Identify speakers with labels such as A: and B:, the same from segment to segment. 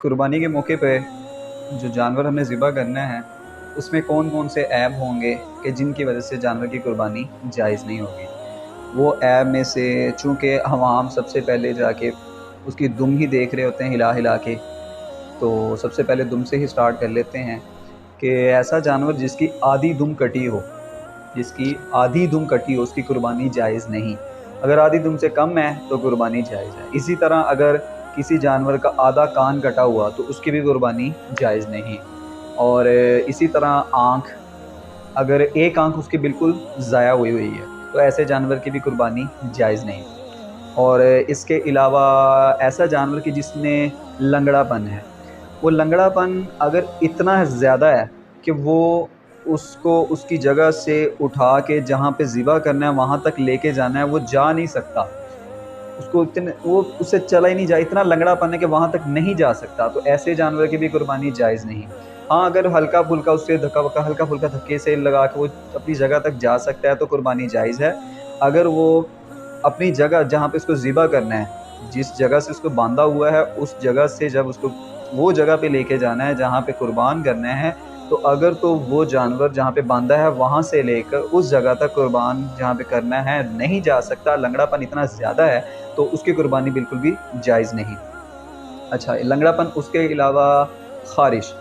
A: कुर्बानी के मौके पे जो जानवर हमने ज़िबा करना है, उसमें कौन-कौन से ऐब होंगे कि जिनकी वजह से जानवर की कुर्बानी जायज़ नहीं होगी। वो ऐब में से चूँकि अवाम सबसे पहले जाके उसकी दुम ही देख रहे होते हैं हिला-हिला के, तो सबसे पहले दुम से ही स्टार्ट कर लेते हैं कि ऐसा जानवर जिसकी आधी दुम कटी हो उसकी कुर्बानी जायज़ नहीं। अगर आधी दुम से कम है तो कुर्बानी जायज़ है। इसी तरह अगर किसी जानवर का आधा कान कटा हुआ तो उसकी भी कुर्बानी जायज़ नहीं। और इसी तरह आँख, अगर एक आँख उसकी बिल्कुल ज़ाया हुई हुई है तो ऐसे जानवर की भी कुर्बानी जायज़ नहीं। और इसके अलावा ऐसा जानवर कि जिसमें लंगड़ापन है, वो लंगड़ापन अगर इतना ज़्यादा है कि वो उसको उसकी जगह से उठा के जहाँ पे ज़िबा करना है वहाँ तक लेके जाना है, वो जा नहीं सकता, उसको इतने वो उससे चला ही नहीं जाए, इतना लंगड़ापन है कि वहाँ तक नहीं जा सकता, तो ऐसे जानवर की भी कुर्बानी जायज़ नहीं। हाँ, अगर हल्का-फुल्का उससे धक्का-वक्का हल्का-फुल्का धक्के से लगा के वो अपनी जगह तक जा सकता है तो कुर्बानी जायज़ है। अगर वो अपनी जगह जहाँ पे उसको ज़िबा करना है, जिस जगह से उसको बाँधा हुआ है, उस जगह से जब उसको वो जगह पे लेके जाना है जहाँ पे कुर्बान करना है, तो अगर तो वो जानवर जहाँ पे बाँधा है वहाँ से लेकर उस जगह तक कुर्बान जहाँ पे करना है नहीं जा सकता, लंगड़ापन इतना ज़्यादा है, तो उसकी कुर्बानी बिल्कुल भी जायज़ नहीं। अच्छा, लंगड़ापन, उसके अलावा ख़ारिश,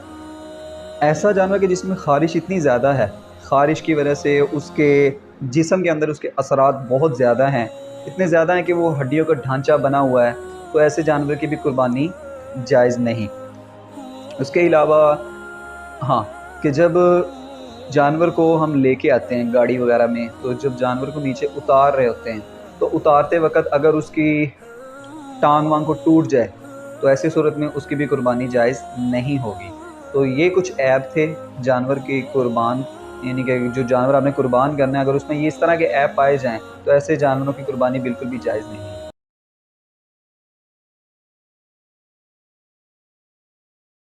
A: ऐसा जानवर कि जिसमें ख़ारिश इतनी ज़्यादा है, ख़ारिश की वजह से उसके जिस्म के अंदर उसके असरात बहुत ज़्यादा हैं, इतने ज़्यादा हैं कि वो हड्डियों का ढांचा बना हुआ है, तो ऐसे जानवर की भी कुर्बानी जायज़ नहीं। उसके अलावा हाँ, कि जब जानवर को हम लेके आते हैं गाड़ी वगैरह में, तो जब जानवर को नीचे उतार रहे होते हैं, तो उतारते वक़्त अगर उसकी टाँग-वाँग को टूट जाए, तो ऐसी सूरत में उसकी भी कुर्बानी जायज़ नहीं होगी। तो ये कुछ ऐब थे जानवर की कुर्बान, यानी कि जो जानवर आपने कुर्बान करना है, अगर उसमें ये इस तरह के ऐब पाए जाएँ, तो ऐसे जानवरों की कुर्बानी बिल्कुल भी जायज़ नहीं है।